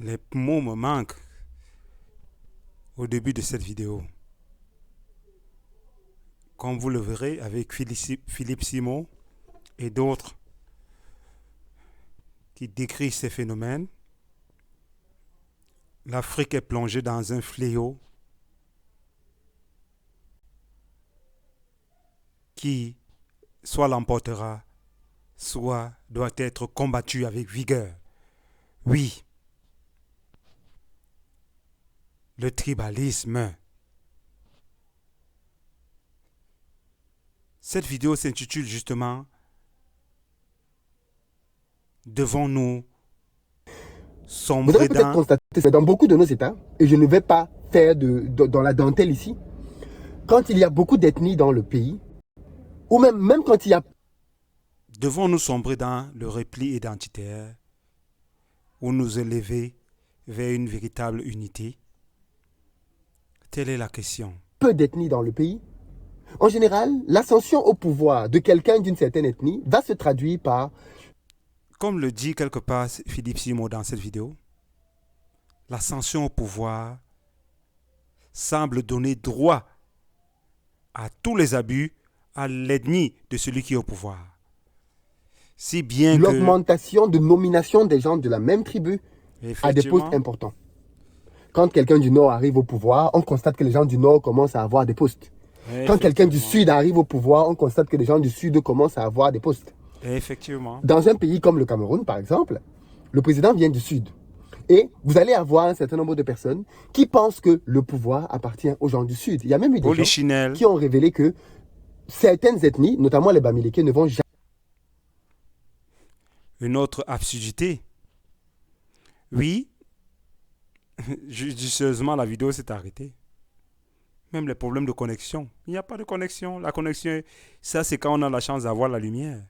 Les mots me manquent au début de cette vidéo. Comme vous le verrez avec Philippe Simon et d'autres qui décrivent ces phénomènes, l'Afrique est plongée dans un fléau qui soit l'emportera, soit doit être combattu avec vigueur. Oui, le tribalisme. Cette vidéo s'intitule justement Devons-nous Vous avez sombrer peut-être dans... constaté, c'est dans beaucoup de nos États, et je ne vais pas faire dans la dentelle ici, quand il y a beaucoup d'ethnies dans le pays, ou même quand il y a... Devons-nous sombrer dans le repli identitaire ou nous élever vers une véritable unité? Telle est la question. peu d'ethnies dans le pays, en général, l'ascension au pouvoir de quelqu'un d'une certaine ethnie va se traduire par... Comme le dit quelque part Philippe Simon dans cette vidéo, l'ascension au pouvoir semble donner droit à tous les abus à l'ethnie de celui qui est au pouvoir. Si bien que, l'augmentation de nomination des gens de la même tribu à des postes effectivement, importants. Quand quelqu'un du Nord arrive au pouvoir, on constate que les gens du Nord commencent à avoir des postes. Quand quelqu'un du Sud arrive au pouvoir, on constate que les gens du Sud commencent à avoir des postes. effectivement, Dans un pays comme le Cameroun, par exemple, le président vient du Sud. Et vous allez avoir un certain nombre de personnes qui pensent que le pouvoir appartient aux gens du Sud. Il y a même eu des gens Polichinelle, qui ont révélé que certaines ethnies, notamment les Bamileke, ne vont jamais... une autre absurdité. Oui, judicieusement, la vidéo s'est arrêtée. Même les problèmes de connexion. Il n'y a pas de connexion. La connexion, ça c'est quand on a la chance d'avoir la lumière.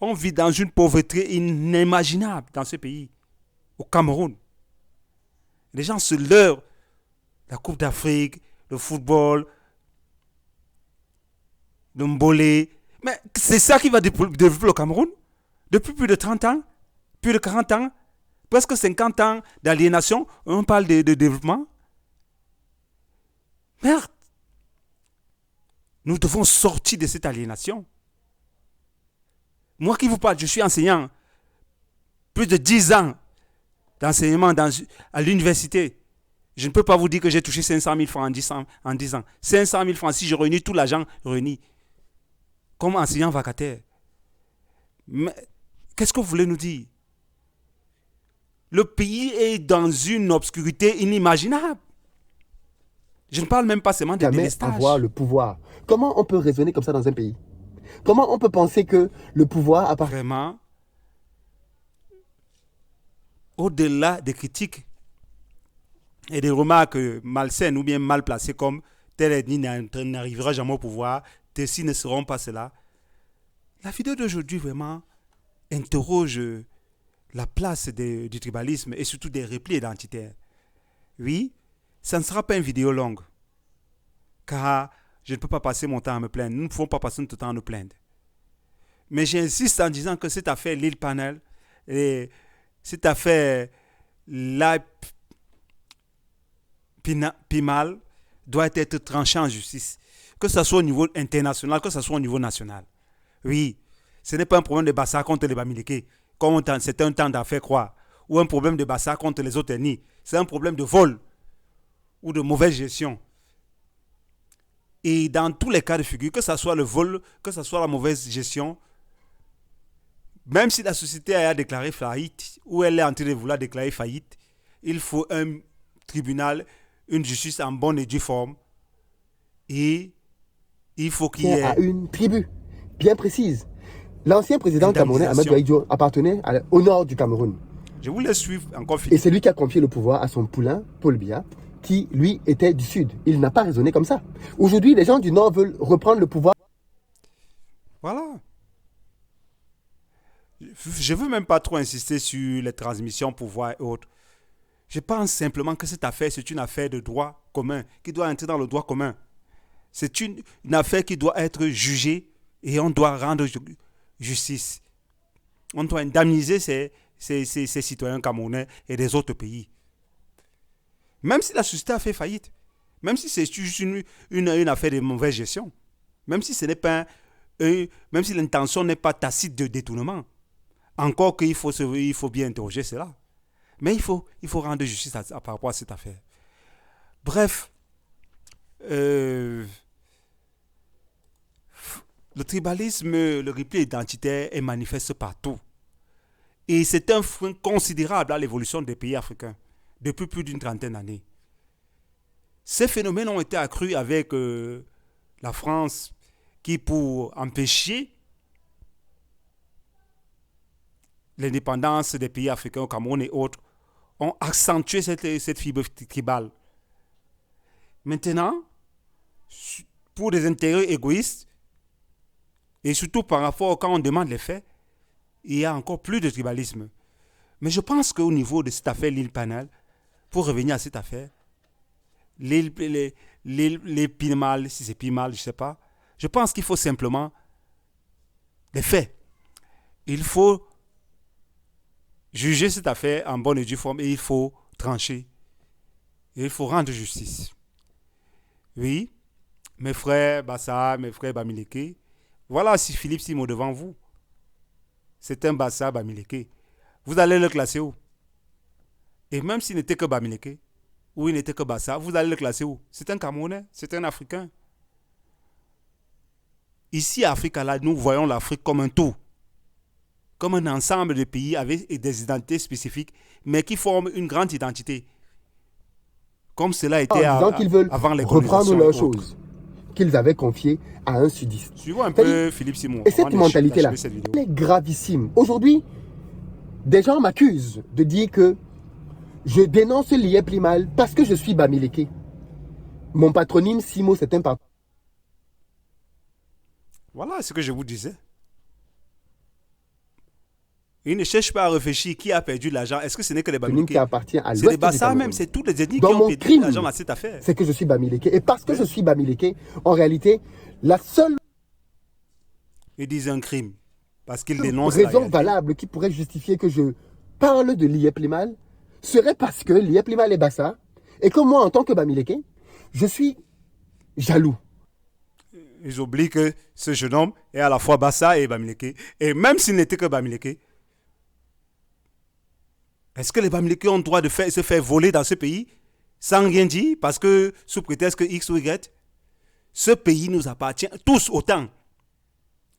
On vit dans une pauvreté inimaginable dans ce pays, au Cameroun. Les gens se leurrent. La Coupe d'Afrique, le football, le mbolé. Mais c'est ça qui va développer le Cameroun depuis plus de 30 ans, plus de 40 ans, presque 50 ans d'aliénation. On parle de développement. Merde. Nous devons sortir de cette aliénation. Moi qui vous parle, je suis enseignant. Plus de 10 ans d'enseignement à l'université. Je ne peux pas vous dire que j'ai touché 500 000 francs en 10 ans. 500 000 francs, si je réunis tout l'argent réuni, comme enseignant vacataire. Mais qu'est-ce que vous voulez nous dire? Le pays est dans une obscurité inimaginable. Je ne parle même pas seulement de jamais délestage. avoir le pouvoir. Comment on peut raisonner comme ça dans un pays? Comment on peut penser que le pouvoir appartient... Vraiment, au-delà des critiques et des remarques malsaines ou bien mal placées comme telle ethnie n'arrivera jamais au pouvoir, tels ne seront pas cela. La vidéo d'aujourd'hui vraiment interroge la place du tribalisme et surtout des replis identitaires. Oui, ça ne sera pas une vidéo longue, car je ne peux pas passer mon temps à me plaindre. Nous ne pouvons pas passer notre temps à nous plaindre. Mais j'insiste en disant que cette affaire Lille Panel, et cette affaire la Pimal doit être tranchée en justice, que ce soit au niveau international, que ce soit au niveau national. Oui, ce n'est pas un problème de Bassa contre les Bamileke, comme c'était un temps d'en faire croire, ou un problème de Bassa contre les autres ethnies. C'est un problème de vol ou de mauvaise gestion. Et dans tous les cas de figure, que ce soit le vol, que ce soit la mauvaise gestion, même si la société a déclaré faillite ou elle est en train de vouloir déclarer faillite, il faut un tribunal, une justice en bonne et due forme. Et il faut qu'il y ait à une tribu bien précise. L'ancien président camerounais Amadou Ahidjo appartenait au nord du Cameroun. Je vous laisse suivre encore Et Philippe. c'est lui qui a confié le pouvoir à son poulain, Paul Biya, qui, lui, était du Sud. Il n'a pas raisonné comme ça. Aujourd'hui, les gens du Nord veulent reprendre le pouvoir. Voilà. Je ne veux même pas trop insister sur les transmissions, pouvoir et autres. Je pense simplement que cette affaire, c'est une affaire de droit commun, qui doit entrer dans le droit commun. C'est une affaire qui doit être jugée et on doit rendre justice. On doit indemniser ces citoyens camerounais et des autres pays. Même si la société a fait faillite, même si c'est juste une affaire de mauvaise gestion, même si ce n'est pas même si l'intention n'est pas tacite de détournement, encore qu'il faut bien interroger cela. Mais il faut rendre justice par rapport à cette affaire. Bref, le tribalisme, le repli identitaire est manifeste partout. Et c'est un frein considérable à l'évolution des pays africains depuis plus d'une trentaine d'années. Ces phénomènes ont été accrus avec la France qui, pour empêcher l'indépendance des pays africains au Cameroun et autres, ont accentué cette fibre tribale. Maintenant, pour des intérêts égoïstes, et surtout par rapport quand on demande les faits, il y a encore plus de tribalisme. Mais je pense qu'au niveau de cette affaire, l'île Panel, pour revenir à cette affaire, l'île Pimal, si c'est Pimal, je ne sais pas, je pense qu'il faut simplement des faits. Il faut juger cette affaire en bonne et due forme et il faut trancher. Et il faut rendre justice. Oui, mes frères Bassa, mes frères Bamileke, voilà si Philippe Simo devant vous. C'est un Bassa Bamileke. Vous allez le classer où? Et même s'il n'était que Bamileke, ou il n'était que Bassa, vous allez le classer où? C'est un Camerounais, c'est un Africain. Ici, à Afrique, là, nous voyons l'Afrique comme un tout, comme un ensemble de pays avec des identités spécifiques, mais qui forment une grande identité. Comme cela était qu'ils veulent avant les reprendre leurs choses qu'ils avaient confiées à un sudiste. Suivons un peu Philippe Simon. Et cette mentalité-là, elle est gravissime. Aujourd'hui, des gens m'accusent de dire que je dénonce l'IE Plimal parce que je suis Bamileke. Mon patronyme Simo, c'est un patronyme. Voilà ce que je vous disais. Il ne cherche pas à réfléchir qui a perdu l'argent. Est-ce que ce n'est que les Bamileke qui appartient à c'est les Bassa même, c'est tous les ethnies qui ont perdu l'argent dans cette affaire. C'est que je suis Bamileke. Et parce que je suis Bamileke, en réalité, la seule ils disent un crime. Parce qu'ils dénoncent raison valable qui pourrait justifier que je parle de l'IE Plimal serait parce que l'IE Plimal est Bassa et que moi, en tant que Bamileke, je suis jaloux. Ils oublient que ce jeune homme est à la fois Bassa et Bamileke. Et même s'il n'était que Bamileke, est-ce que les Bamileke ont le droit de se faire voler dans ce pays sans rien dire parce que sous prétexte que X ou Y, ce pays nous appartient tous autant.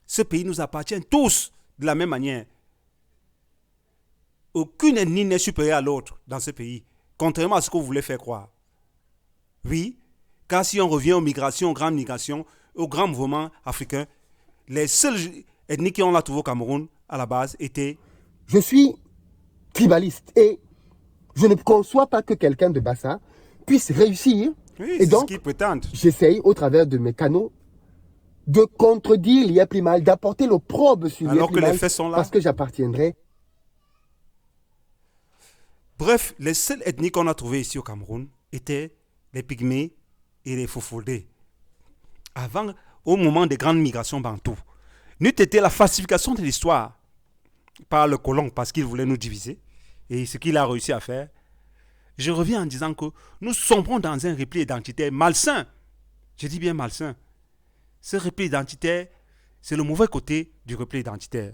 Ce pays nous appartient tous de la même manière. Aucune ethnie n'est supérieure à l'autre dans ce pays, contrairement à ce que vous voulez faire croire. Oui, car si on revient aux migrations, aux grandes migrations, aux grands mouvements africains, les seules ethnies qui ont la trouvé au Cameroun, à la base, étaient... Je suis tribaliste et je ne conçois pas que quelqu'un de Bassa puisse réussir. Oui, et donc, ce qu'ils prétendent. J'essaye, au travers de mes canaux, de contredire l'IE Plimal, d'apporter l'opprobre sur l'IE Plimal. Alors que les faits sont là. Parce que j'appartiendrai. Bref, les seules ethnies qu'on a trouvées ici au Cameroun étaient les Pygmées et les Fofodés. Avant, au moment des grandes migrations bantoues, n'eût été la falsification de l'histoire par le colon parce qu'il voulait nous diviser et ce qu'il a réussi à faire. Je reviens en disant que nous sombrons dans un repli identitaire malsain. Je dis bien malsain. Ce repli identitaire, c'est le mauvais côté du repli identitaire.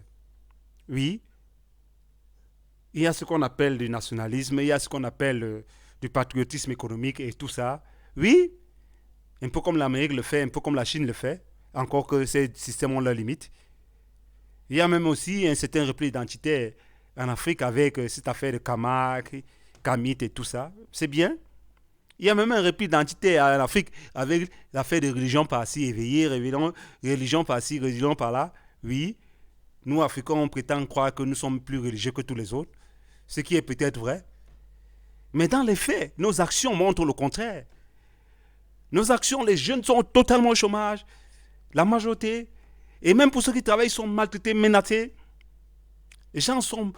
Oui, il y a ce qu'on appelle du nationalisme, il y a ce qu'on appelle du patriotisme économique et tout ça. Oui, un peu comme l'Amérique le fait, un peu comme la Chine le fait, encore que ces systèmes ont leurs limites. Il y a même aussi un certain repli identitaire en Afrique avec cette affaire de Kamak, Kamit et tout ça. C'est bien. Il y a même un repli identitaire en Afrique avec l'affaire de religion par-ci, éveillée, religion par-ci, religion par-là. Oui, nous, Africains, on prétend croire que nous sommes plus religieux que tous les autres, ce qui est peut-être vrai. Mais dans les faits, nos actions montrent le contraire. Nos actions, les jeunes sont totalement au chômage. La majorité, et même pour ceux qui travaillent, sont maltraités, menacés. Les gens sont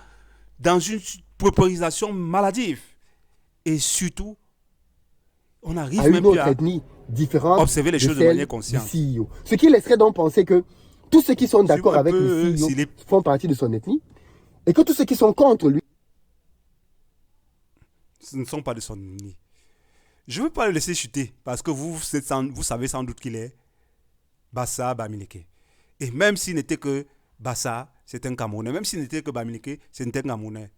dans une paupérisation maladive. Et surtout, on n'arrive même plus à observer les choses de manière consciente. Ce qui laisserait donc penser que tous ceux qui sont d'accord avec le CEO font partie de son ethnie et que tous ceux qui sont contre lui Ce ne sont pas de son ennemi. Je ne veux pas le laisser chuter parce que vous savez sans doute qu'il est Bassa Bamileke. Et même s'il n'était que Bassa, c'est un Camerounais. Même s'il n'était que Bamileke, c'est un Camerounais.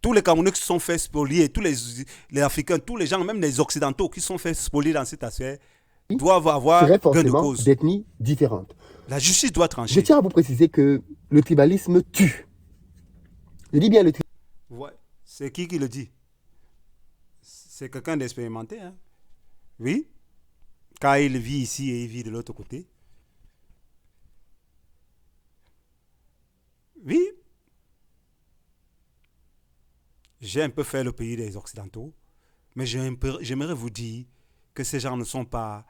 Tous les Camerounais qui se sont fait spolier, tous les Africains, tous les gens, même les Occidentaux qui se sont fait spolier dans cette affaire, doivent avoir serait gain de forcément cause. d'ethnies différentes. La justice doit Je trancher. tiens à vous préciser que le tribalisme tue. Je dis bien le tribalisme. Ouais. C'est qui le dit? C'est quelqu'un d'expérimenté. Hein? Oui. Car il vit ici et il vit de l'autre côté. Oui. J'ai un peu fait le pays des Occidentaux, mais j'aimerais vous dire que ces gens ne sont pas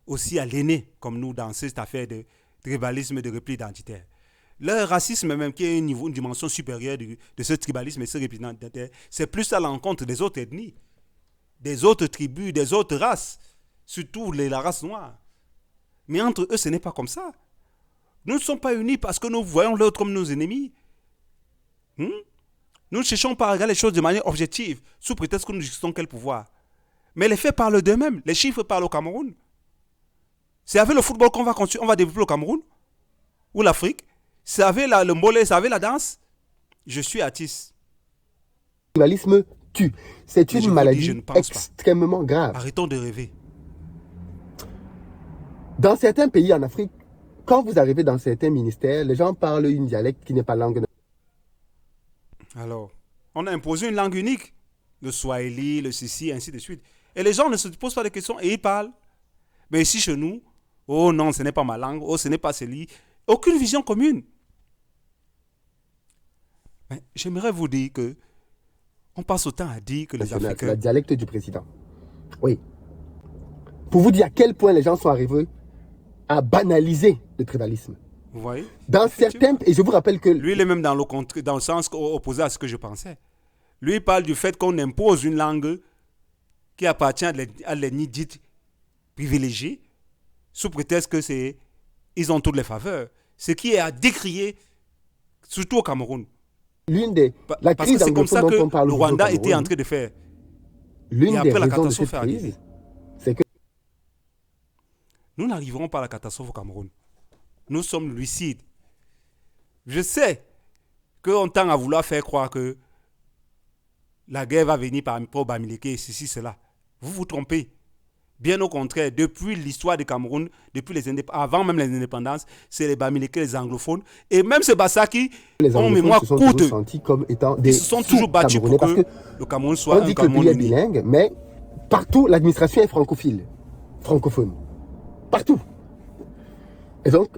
aussi aliénés comme nous dans cette affaire de tribalisme et de repli identitaire. Le racisme même, qui est une dimension supérieure de ce tribalisme et ce repli identitaire, c'est plus à l'encontre des autres ethnies, des autres tribus, des autres races, surtout la race noire. Mais entre eux, ce n'est pas comme ça. Nous ne sommes pas unis parce que nous voyons l'autre comme nos ennemis. Nous ne cherchons pas à regarder les choses de manière objective, sous prétexte que nous discutons quel pouvoir. Mais les faits parlent d'eux-mêmes, les chiffres parlent au Cameroun. C'est avec le football qu'on va développer le Cameroun ou l'Afrique. C'est avec le mbolé, c'est avec la danse. Je suis artiste. Le tribalisme tue. C'est une maladie extrêmement grave. Arrêtons de rêver. Dans certains pays en Afrique, quand vous arrivez dans certains ministères, les gens parlent une dialecte qui n'est pas langue. Alors, on a imposé une langue unique. Le Swahili, le Sissi, ainsi de suite. Et les gens ne se posent pas de questions et ils parlent. Mais ici, chez nous, oh non, ce n'est pas ma langue, oh, ce n'est pas celui. Aucune vision commune. Mais j'aimerais vous dire que on passe autant à dire que les Africains... C'est la dialecte du président. Oui. Pour vous dire à quel point les gens sont arrivés à banaliser le tribalisme. Vous voyez? Dans certains... Et je vous rappelle que... Lui, il est même dans le sens opposé à ce que je pensais. Lui, il parle du fait qu'on impose une langue qui appartient à l'ethnie dite privilégiée, sous prétexte que ils ont toutes les faveurs. Ce qui est à décrier, surtout au Cameroun. La parce que crise c'est comme ça dont que on parle le Rwanda était en train de faire. L'une et après des la raisons de cette catastrophe est arrivée. crise, c'est que Nous n'arriverons pas à la catastrophe au Cameroun. Nous sommes lucides. Je sais qu'on tend à vouloir faire croire que la guerre va venir par Bamileke et ceci, cela. Vous vous trompez. Bien au contraire, depuis l'histoire du Cameroun, avant même les indépendances, c'est les Bamileke, les anglophones, et même ces Bassa qui ont mémoire courte. Ils se sont toujours battus pour que le Cameroun soit un Cameroun uni. Bilingue, mais partout, l'administration est francophone. Partout. Et donc,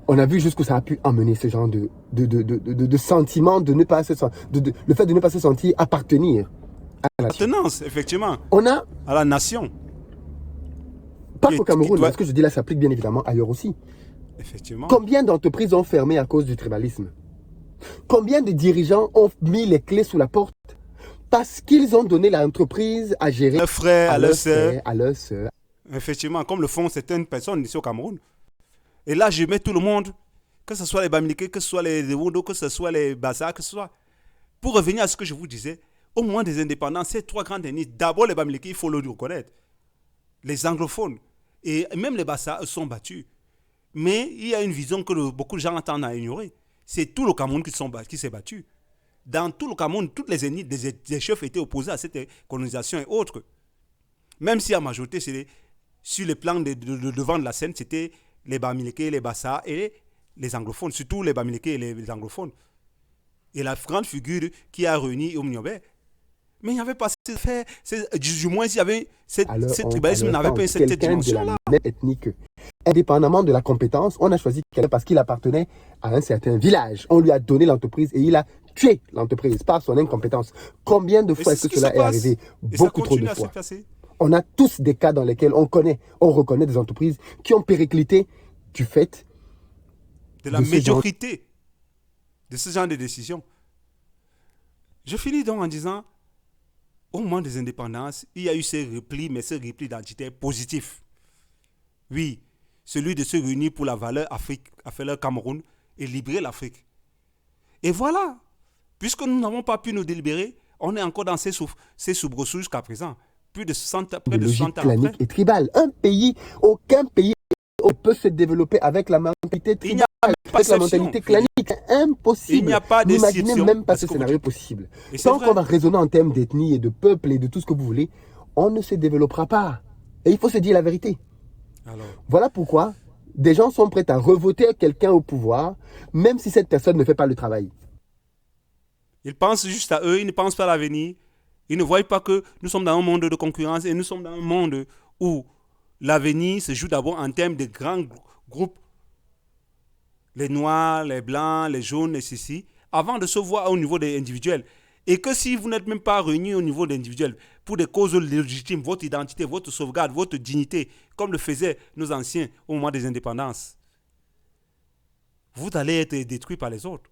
on a vu jusqu'où ça a pu emmener ce genre de sentiment de ne pas se le fait de ne pas se sentir appartenir à la nation. Appartenance, effectivement. On a... À la nation. Pas qu'au Cameroun, mais ce que je dis là s'applique bien évidemment ailleurs aussi. Effectivement. Combien d'entreprises ont fermé à cause du tribalisme? Combien de dirigeants ont mis les clés sous la porte parce qu'ils ont donné l'entreprise à gérer leurs frères, à leurs sœurs. À leurs sœurs. Effectivement, comme le font certaines personnes ici au Cameroun. Et là, je mets tout le monde, que ce soit les Bamileke, que ce soit les Wondo, que ce soit les Bassa, que ce soit... Pour revenir à ce que je vous disais, au moment des indépendances, ces trois grandes ethnies, d'abord les Bamileke, il faut le reconnaître. Les anglophones et même les Bassa sont battus. Mais il y a une vision que beaucoup de gens entendent à ignorer. C'est tout le Cameroun qui s'est battu. Dans tout le Cameroun, toutes les ethnies des chefs étaient opposés à cette colonisation et autres. Même si la majorité, sur le plan devant de la scène, c'était les Bamileke, les Bassa et les anglophones, surtout les Bamileke et les anglophones. Et la grande figure qui a réuni Omniobé. Mais il n'y avait pas cette affaire, du moins il y avait ce tribalisme n'avait pas cette dimension-là. Ethnique. Indépendamment de la compétence, on a choisi quelqu'un parce qu'il appartenait à un certain village. On lui a donné l'entreprise et il a tué l'entreprise par son incompétence. Combien de fois est-ce que cela est arrivé? Beaucoup trop de fois. On a tous des cas dans lesquels on reconnaît des entreprises qui ont périclité du fait de la médiocrité de ce genre de décision. Je finis donc en disant, au moment des indépendances, il y a eu ces replis, mais ces replis identitaires positifs. Oui, celui de se réunir pour la valeur Afrique, le Cameroun, et libérer l'Afrique. Et voilà, puisque nous n'avons pas pu nous délibérer, On est encore dans ces soubresauts jusqu'à présent. Près de 60 logique ans après. clanique et tribale. Aucun pays ne peut se développer avec la mentalité Il n'y a tribale, pas avec la d'exception. mentalité clanique. C'est impossible. Il n'y a pas N'imaginez d'exception même pas à ce ce que vous scénario dites. possible. Et c'est Tant vrai. qu'on va raisonner en termes d'ethnie et de peuple et de tout ce que vous voulez, on ne se développera pas. Et il faut se dire la vérité. Alors, Voilà pourquoi des gens sont prêts à revoter quelqu'un au pouvoir, même si cette personne ne fait pas le travail. ils pensent juste à eux, ils ne pensent pas à l'avenir. Ils ne voient pas que nous sommes dans un monde de concurrence et nous sommes dans un monde où l'avenir se joue d'abord en termes de grands groupes. Les noirs, les blancs, les jaunes et ceci, avant de se voir au niveau des individuels. Et que si vous n'êtes même pas réunis au niveau des individuels pour des causes légitimes, votre identité, votre sauvegarde, votre dignité, comme le faisaient nos anciens au moment des indépendances, vous allez être détruits par les autres.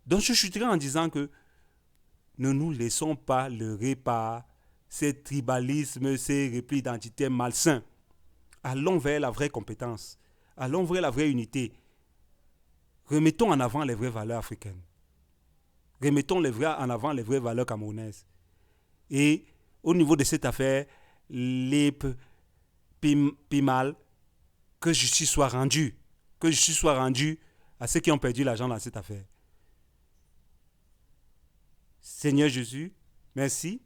Donc je chuterai en disant que ne nous laissons pas leurrer par ces tribalismes, ces replis identitaires malsains. Allons vers la vraie compétence. Allons vers la vraie unité. Remettons en avant les vraies valeurs africaines. Remettons en avant les vraies valeurs camerounaises. Et au niveau de cette affaire, LIP, PIMAL, que justice soit rendue. Que justice soit rendue à ceux qui ont perdu l'argent dans cette affaire. Seigneur Jésus, merci.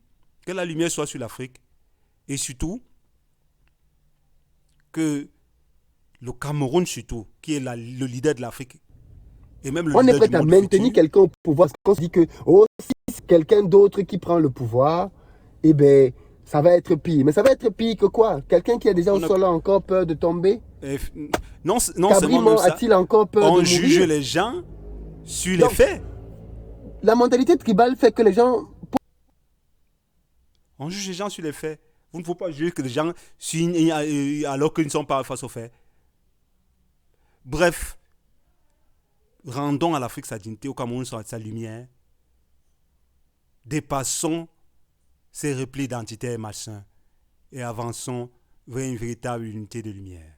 Que la lumière soit sur l'Afrique. Et surtout, que le Cameroun surtout, qui est le leader de l'Afrique, et même le On est leader prêt du à monde maintenir futur, quelqu'un au pouvoir. Parce qu'on se dit que si c'est quelqu'un d'autre qui prend le pouvoir, eh bien, ça va être pire. Mais ça va être pire que quoi? Quelqu'un qui est déjà au sol a encore peur de tomber? non seulement même ça, a-t-il encore peur de on mourir? juge les gens sur les Donc, faits. La mentalité tribale fait que les gens... On juge les gens sur les faits. Vous ne faut pas juger que les gens alors qu'ils ne sont pas face aux faits. Bref, rendons à l'Afrique sa dignité, au Cameroun sa lumière. Dépassons ces replis identitaires malsains et avançons vers une véritable unité de lumière.